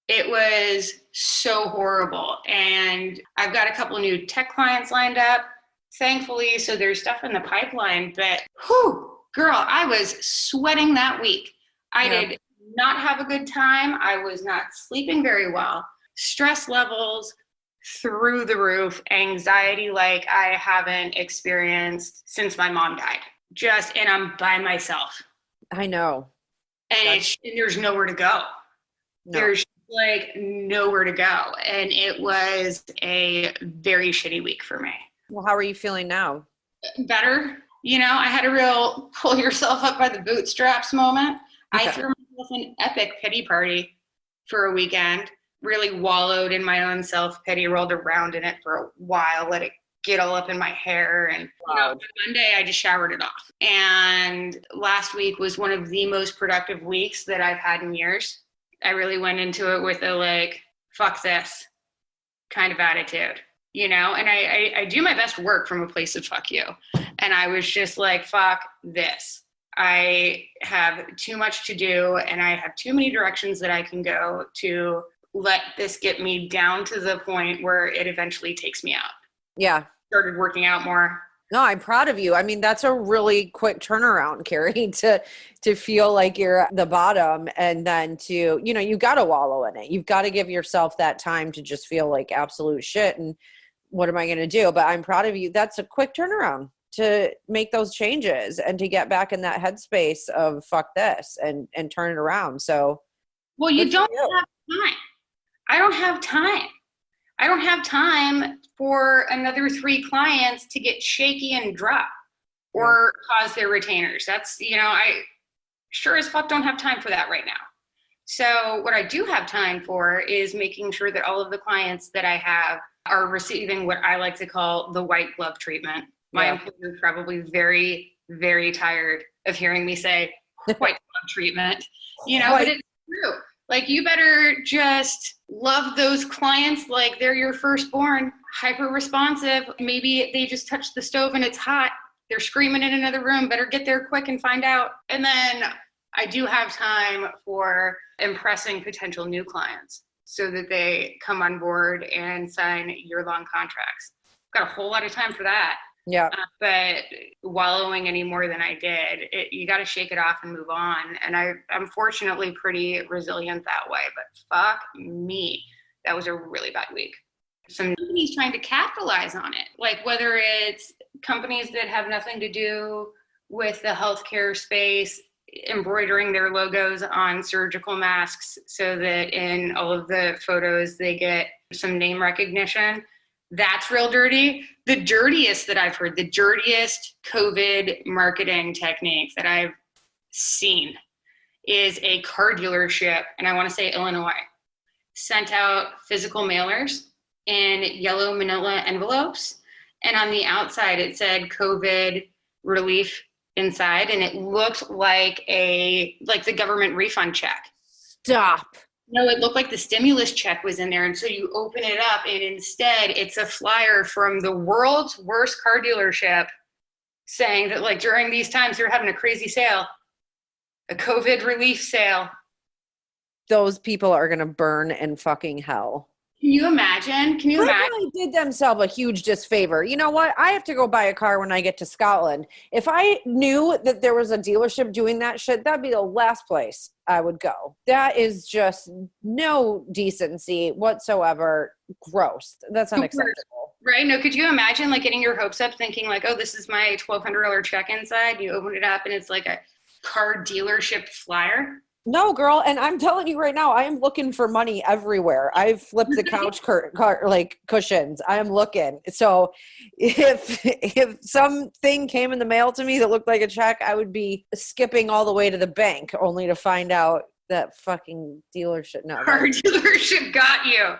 It was so horrible. And I've got a couple of new tech clients lined up, thankfully. So there's stuff in the pipeline, but whew, girl, I was sweating that week. I did not have a good time. I was not sleeping very well. Stress levels through the roof, anxiety like I haven't experienced since my mom died. And I'm by myself. I know. And there's nowhere to go. No. There's like nowhere to go. And it was a very shitty week for me. Well, how are you feeling now? Better. You know, I had a real pull yourself up by the bootstraps moment. Okay. I threw myself an epic pity party for a weekend. Really wallowed in my own self-pity, rolled around in it for a while, let it get all up in my hair. And Monday, I just showered it off. And last week was one of the most productive weeks that I've had in years. I really went into it with a like, fuck this kind of attitude, you know? And I do my best work from a place of fuck you. And I was just like, fuck this. I have too much to do and I have too many directions that I can go to let this get me down to the point where it eventually takes me out. Yeah. Started working out more. No, I'm proud of you. I mean, that's a really quick turnaround, Kari, to feel like you're at the bottom and then to, you know, you got to wallow in it. You've got to give yourself that time to just feel like absolute shit. And what am I going to do? But I'm proud of you. That's a quick turnaround to make those changes and to get back in that headspace of fuck this and turn it around. So, well, you don't have time. I don't have time. I don't have time for another 3 clients to get shaky and drop or cause their retainers. That's, you know, I sure as fuck don't have time for that right now. So what I do have time for is making sure that all of the clients that I have are receiving what I like to call the white glove treatment. My employer is probably very, very tired of hearing me say white glove treatment, you know, but it's true. Like, you better just love those clients like they're your firstborn, hyper responsive. Maybe they just touched the stove and it's hot. They're screaming in another room. Better get there quick and find out. And then I do have time for impressing potential new clients so that they come on board and sign year-long contracts. Got a whole lot of time for that. Yeah. But wallowing any more than I did, you got to shake it off and move on. And I'm fortunately pretty resilient that way, but fuck me. That was a really bad week. Some companies trying to capitalize on it, like whether it's companies that have nothing to do with the healthcare space, embroidering their logos on surgical masks so that in all of the photos they get some name recognition. That's real dirty. The dirtiest that I've heard, the dirtiest COVID marketing technique that I've seen is a car dealership, and I want to say Illinois, sent out physical mailers in yellow manila envelopes. And on the outside, it said COVID relief inside, and it looked like the government refund check. Stop. No, it looked like the stimulus check was in there. And so you open it up and instead it's a flyer from the world's worst car dealership saying that like during these times they're having a crazy sale, a COVID relief sale. Those people are going to burn in fucking hell. Can you imagine? Can you They imagine? really did themselves a huge disfavor. You know what? I have to go buy a car when I get to Scotland. If I knew that there was a dealership doing that shit, that'd be the last place I would go. That is just no decency whatsoever. Gross. That's unacceptable. Right? No, could you imagine like getting your hopes up thinking like, oh, this is my $1,200 check inside. You open it up and it's like a car dealership flyer. No, girl, and I'm telling you right now, I am looking for money everywhere. I've flipped the couch like cushions. I am looking. So if something came in the mail to me that looked like a check, I would be skipping all the way to the bank only to find out that fucking dealership. No, Car dealership got you.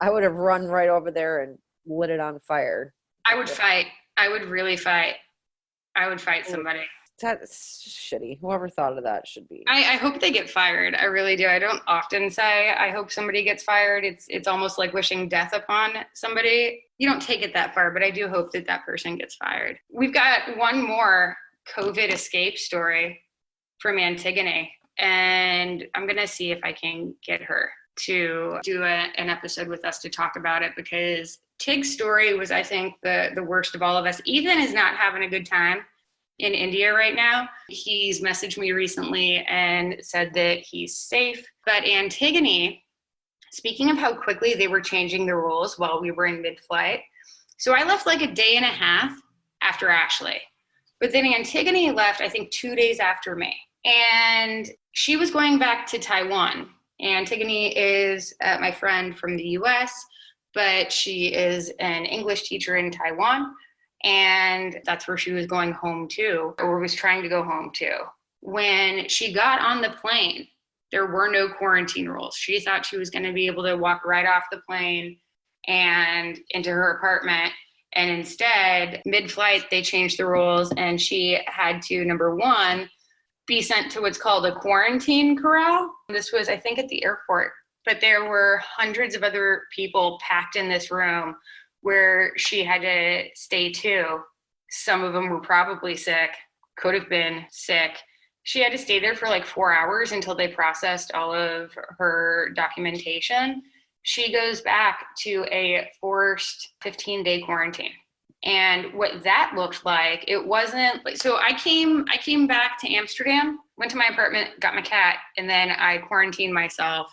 I would have run right over there and lit it on fire. I would fight. I would really fight. I would fight somebody. That's shitty. Whoever thought of that should be. I hope they get fired. I really do. I don't often say I hope somebody gets fired. It's almost like wishing death upon somebody. You don't take it that far, but I do hope that that person gets fired. We've got one more COVID escape story from Antigone, and I'm going to see if I can get her to do an episode with us to talk about it, because Tig's story was, I think, the worst of all of us. Ethan is not having a good time in India right now. He's messaged me recently and said that he's safe. But Antigone, speaking of how quickly they were changing the rules while we were in mid-flight, so I left like a day and a half after Ashley. But then Antigone left, I think, 2 days after me. And she was going back to Taiwan. Antigone is my friend from the US, but she is an English teacher in Taiwan. And that's where she was going home to, or was trying to go home to. When she got on the plane, there were no quarantine rules. She thought she was going to be able to walk right off the plane and into her apartment. And instead, mid-flight, they changed the rules, and she had to, number one, be sent to what's called a quarantine corral. This was, I think, at the airport. But there were hundreds of other people packed in this room where she had to stay too. Some of them were probably sick, could have been sick. She had to stay there for like 4 hours until they processed all of her documentation. She goes back to a forced 15-day quarantine. And what that looked like, it wasn't like, so I came back to Amsterdam, went to my apartment, got my cat, and then I quarantined myself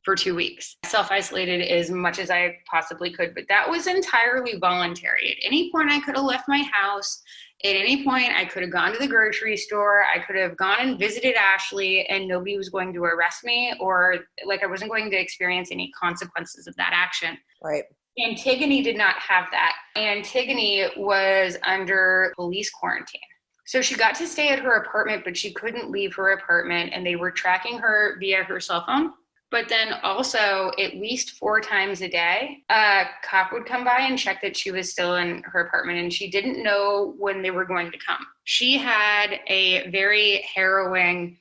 for 2 weeks. Self-isolated as much as I possibly could, but that was entirely voluntary. At any point I could have left my house. At any point I could have gone to the grocery store. I could have gone and visited Ashley, and nobody was going to arrest me, or like I wasn't going to experience any consequences of that action. Right. Antigone did not have that. Antigone was under police quarantine. So she got to stay at her apartment, but she couldn't leave her apartment, and they were tracking her via her cell phone. But then also at least 4 times a day, a cop would come by and check that she was still in her apartment, and she didn't know when they were going to come. She had a very harrowing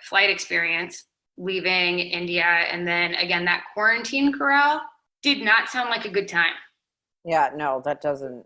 flight experience leaving India. And then again, that quarantine corral did not sound like a good time. Yeah, no, that doesn't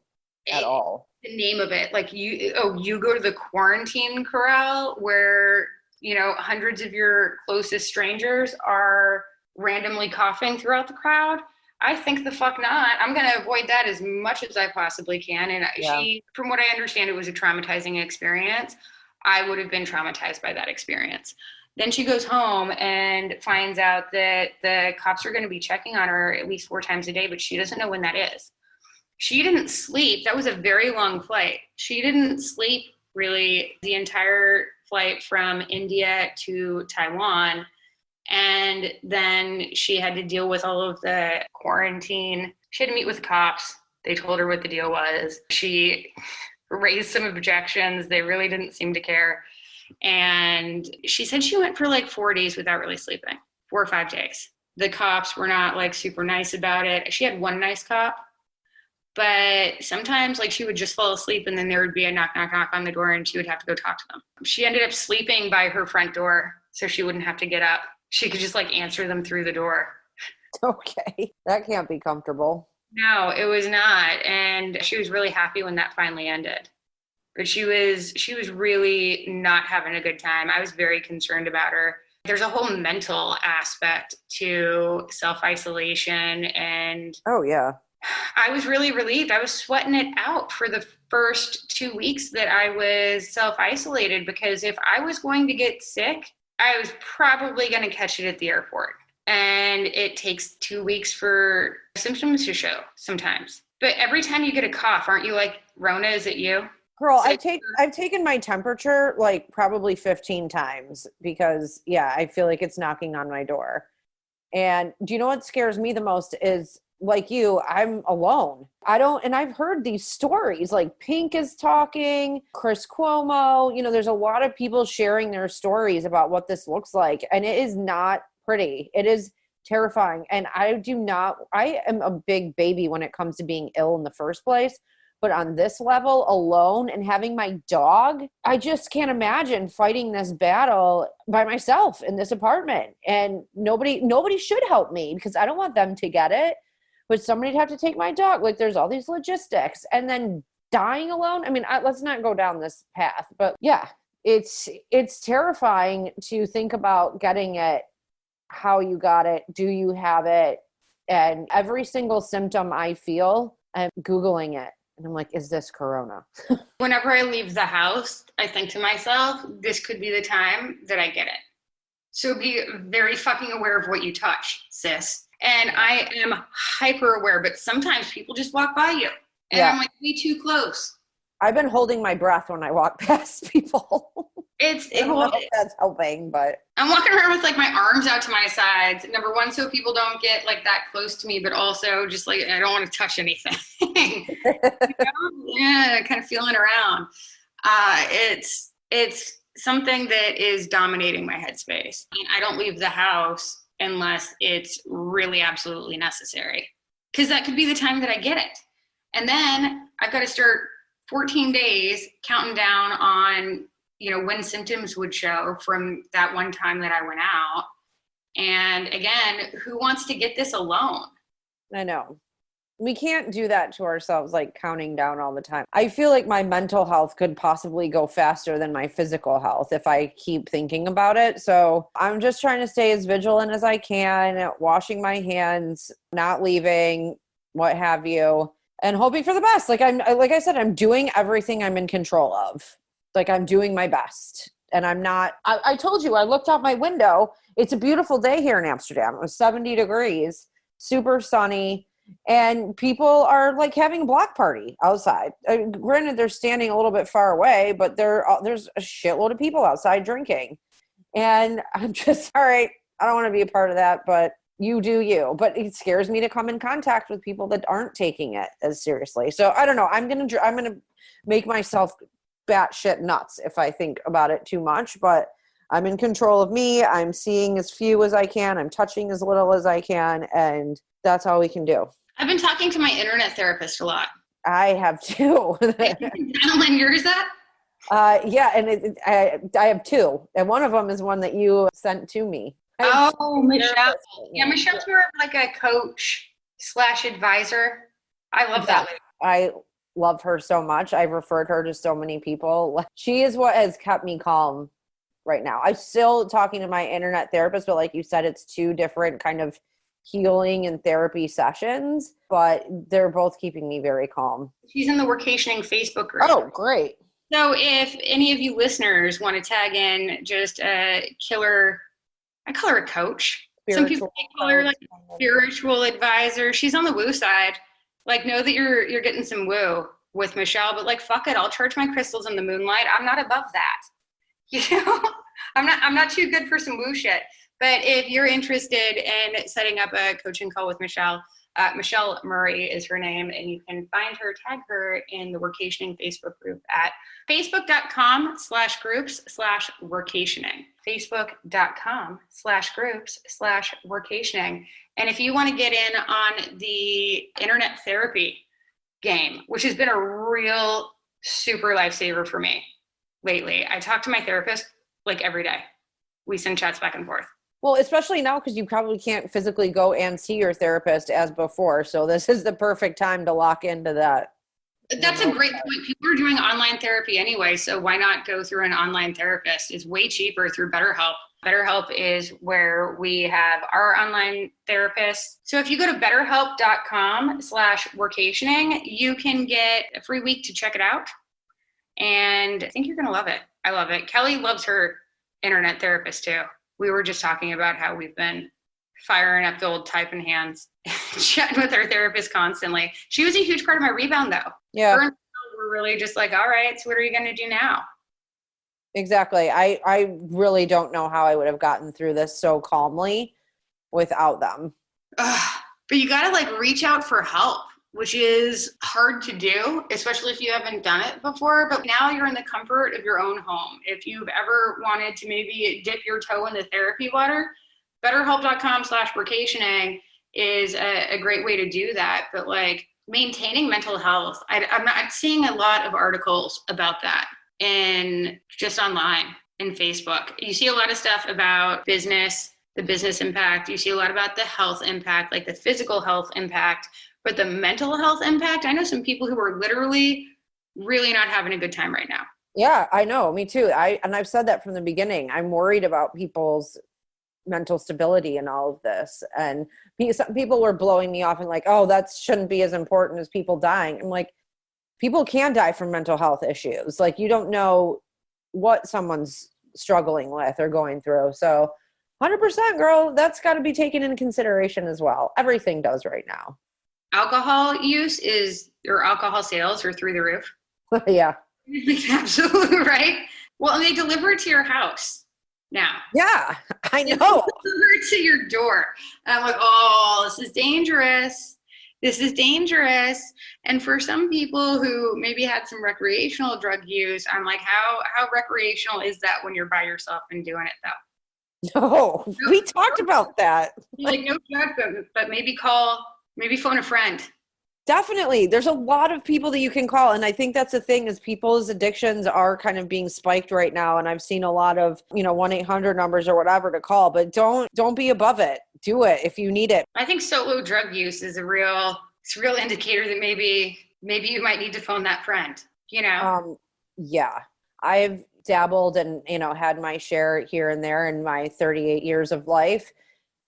at all. The name of it, like you go to the quarantine corral where, you know, hundreds of your closest strangers are randomly coughing throughout the crowd. I think the fuck not. I'm going to avoid that as much as I possibly can. And she, from what I understand, it was a traumatizing experience. I would have been traumatized by that experience. Then she goes home and finds out that the cops are going to be checking on her at least 4 times a day, but she doesn't know when that is. She didn't sleep. That was a very long flight. She didn't sleep really the entire flight from India to Taiwan. And then she had to deal with all of the quarantine. She had to meet with the cops. They told her what the deal was. She raised some objections. They really didn't seem to care. And she said she went for like 4 days without really sleeping, 4 or 5 days. The cops were not like super nice about it. She had one nice cop, but sometimes like she would just fall asleep, and then there would be a knock, knock, knock on the door, and she would have to go talk to them. She ended up sleeping by her front door so she wouldn't have to get up. She could just like answer them through the door. Okay. That can't be comfortable. No, it was not. And she was really happy when that finally ended. But she was really not having a good time. I was very concerned about her. there's a whole mental aspect to self-isolation. And oh yeah, I was really relieved. I was sweating it out for the first 2 weeks that I was self-isolated, because if I was going to get sick, I was probably going to catch it at the airport. And it takes 2 weeks for symptoms to show sometimes. But every time you get a cough, aren't you like, Rona, is it you? girl, I've taken my temperature like probably 15 times because I feel like it's knocking on my door. And do you know what scares me the most is, like you, I'm alone. And I've heard these stories, like Pink is talking, Chris Cuomo, there's a lot of people sharing their stories about what this looks like. And it is not pretty. It is terrifying. And I am a big baby when it comes to being ill in the first place. But on this level, alone and having my dog, I just can't imagine fighting this battle by myself in this apartment. And nobody should help me because I don't want them to get it. But somebody'd have to take my dog. Like, there's all these logistics. And then dying alone. I mean, let's not go down this path. But yeah, it's terrifying to think about getting it, how you got it, do you have it? And every single symptom I feel, I'm Googling it. And I'm like, is this corona? Whenever I leave the house, I think to myself, this could be the time that I get it. So be very fucking aware of what you touch, sis. And I am hyper aware, but sometimes people just walk by you. And I'm like, way too close. I've been holding my breath when I walk past people. I don't know if that's helping, but I'm walking around with like my arms out to my sides. Number one, so people don't get like that close to me, but also just like, I don't want to touch anything. Yeah, kind of feeling around. It's something that is dominating my headspace. I don't leave the house unless it's really absolutely necessary, because that could be the time that I get it. And then I've got to start 14 days counting down on, when symptoms would show from that one time that I went out. And again, who wants to get this alone? I know. We can't do that to ourselves, like counting down all the time. I feel like my mental health could possibly go faster than my physical health if I keep thinking about it. So I'm just trying to stay as vigilant as I can, washing my hands, not leaving, what have you, and hoping for the best. Like I said, I'm doing everything I'm in control of. Like, I'm doing my best. And I'm not, I told you, I looked out my window. It's a beautiful day here in Amsterdam. It was 70 degrees, super sunny. And people are like having a block party outside. Granted, they're standing a little bit far away, but there's a shitload of people outside drinking. And I'm just, all right, I don't want to be a part of that, but you do you. But it scares me to come in contact with people that aren't taking it as seriously. So I don't know. I'm gonna make myself batshit nuts if I think about it too much. But I'm in control of me. I'm seeing as few as I can. I'm touching as little as I can, and that's all we can do. I've been talking to my internet therapist a lot. I have too. Alan, yours that? Yeah, and I have two, and one of them is one that you sent to me. Oh, Michelle. Yeah, Michelle's more of like a coach / advisor. I love that lady. I love her so much. I've referred her to so many people. She is what has kept me calm right now. I'm still talking to my internet therapist, but like you said, it's two different kind of healing and therapy sessions, but they're both keeping me very calm. She's in the Workationing Facebook group. Oh, great. So if any of you listeners want to tag in just a killer, I call her a coach. Some people call her like spiritual advisor. She's on the woo side. Like, know that you're getting some woo with Michelle, but like, fuck it, I'll charge my crystals in the moonlight. I'm not above that. I'm not too good for some woo shit. But if you're interested in setting up a coaching call with Michelle, Michelle Murray is her name, and you can find her, tag her in the Workationing Facebook group at facebook.com/groups/workationing. Facebook.com/groups/workationing. And if you want to get in on the internet therapy game, which has been a real super lifesaver for me lately, I talk to my therapist like every day. We send chats back and forth. Well, especially now because you probably can't physically go and see your therapist as before. So this is the perfect time to lock into that. That's a great point. People are doing online therapy anyway, so why not go through an online therapist? It's way cheaper through BetterHelp. BetterHelp is where we have our online therapists. So if you go to betterhelp.com/workationing, you can get a free week to check it out. And I think you're going to love it. I love it. Kelly loves her internet therapist too. We were just talking about how we've been firing up the old typing hands, chatting with our therapist constantly. She was a huge part of my rebound though. Yeah. Her and we're really just like, all right, so what are you going to do now? Exactly. I really don't know how I would have gotten through this so calmly without them. But you got to like reach out for help, which is hard to do, especially if you haven't done it before. But now you're in the comfort of your own home. If you've ever wanted to maybe dip your toe in the therapy water, betterhelp.com/workationing is a great way to do that. But like maintaining mental health, I'm not seeing a lot of articles about that. And just online in Facebook, you see a lot of stuff about business, the business impact. You see a lot about the health impact, like the physical health impact, but the mental health impact. I know some people who are literally really not having a good time right now. Yeah, I know. Me too. I've said that from the beginning. I'm worried about people's mental stability in all of this. And some people were blowing me off and like, oh, that shouldn't be as important as people dying. I'm like, people can die from mental health issues. Like, you don't know what someone's struggling with or going through. So 100%, girl, that's got to be taken into consideration as well. Everything does right now. Alcohol use or alcohol sales are through the roof. Yeah. Absolutely right. Well, and they deliver it to your house now. Yeah, I know. They deliver it to your door. And I'm like, oh, this is dangerous. This is dangerous. And for some people who maybe had some recreational drug use, I'm like, how recreational is that when you're by yourself and doing it though? No, we talked about that. Like no drug, but maybe phone a friend. Definitely. There's a lot of people that you can call. And I think that's the thing is people's addictions are kind of being spiked right now. And I've seen a lot of, 1-800 numbers or whatever to call, but don't be above it. Do it if you need it. I think solo drug use is a real indicator that maybe you might need to phone that friend, Yeah, I've dabbled and, had my share here and there in my 38 years of life.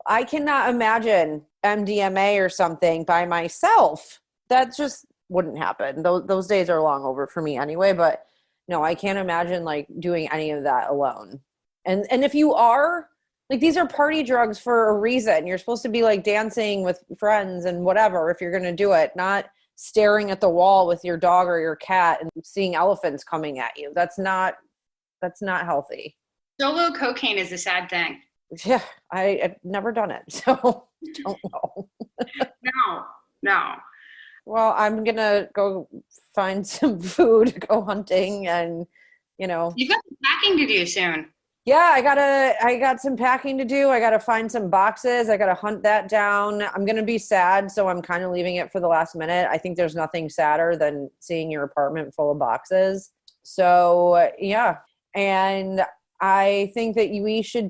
I cannot imagine MDMA or something by myself. That just wouldn't happen. Those days are long over for me anyway, but no, I can't imagine like doing any of that alone. And if you are, like, these are party drugs for a reason. You're supposed to be like dancing with friends and whatever if you're going to do it, not staring at the wall with your dog or your cat and seeing elephants coming at you. That's not healthy. Solo cocaine is a sad thing. Yeah, I've never done it, so don't know. No. Well, I'm going to go find some food, go hunting, and, You've got some packing to do soon. Yeah, I got some packing to do. I got to find some boxes. I got to hunt that down. I'm going to be sad, so I'm kind of leaving it for the last minute. I think there's nothing sadder than seeing your apartment full of boxes. So, yeah. And I think that we should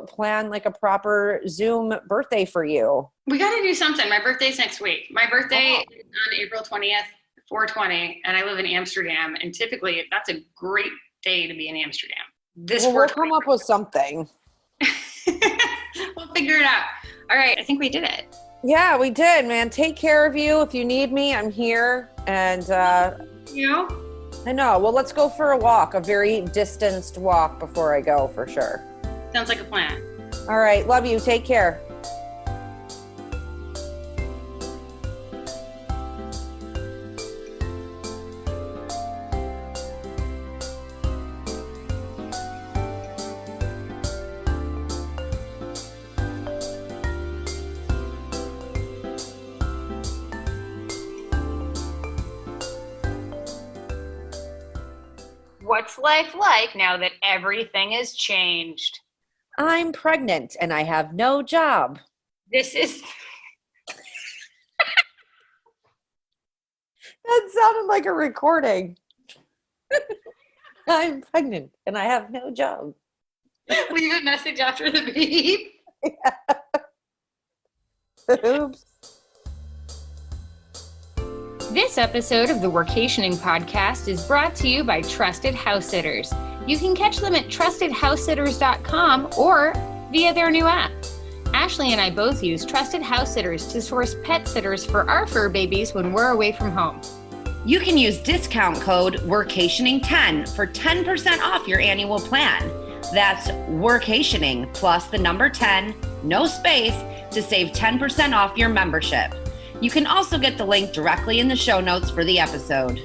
plan like a proper Zoom birthday for you. We got to do something. My birthday's next week. My birthday is on April 20th, 4/20, and I live in Amsterdam. And typically that's a great day to be in Amsterdam. We'll come up with something. We'll figure it out. All right. I think we did it. Yeah, we did, man. Take care of you. If you need me, I'm here. And, I know. Well, let's go for a walk, a very distanced walk before I go for sure. Sounds like a plan. All right. Love you. Take care. What's life like now that everything has changed? I'm pregnant and I have no job. This is... That sounded like a recording. I'm pregnant and I have no job. Leave a message after the beep. Oops. This episode of the Workationing podcast is brought to you by Trusted House Sitters. You can catch them at trustedhousesitters.com or via their new app. Ashley and I both use Trusted House Sitters to source pet sitters for our fur babies when we're away from home. You can use discount code WORKATIONING10 for 10% off your annual plan. That's Workationing plus the number 10, no space, to save 10% off your membership. You can also get the link directly in the show notes for the episode.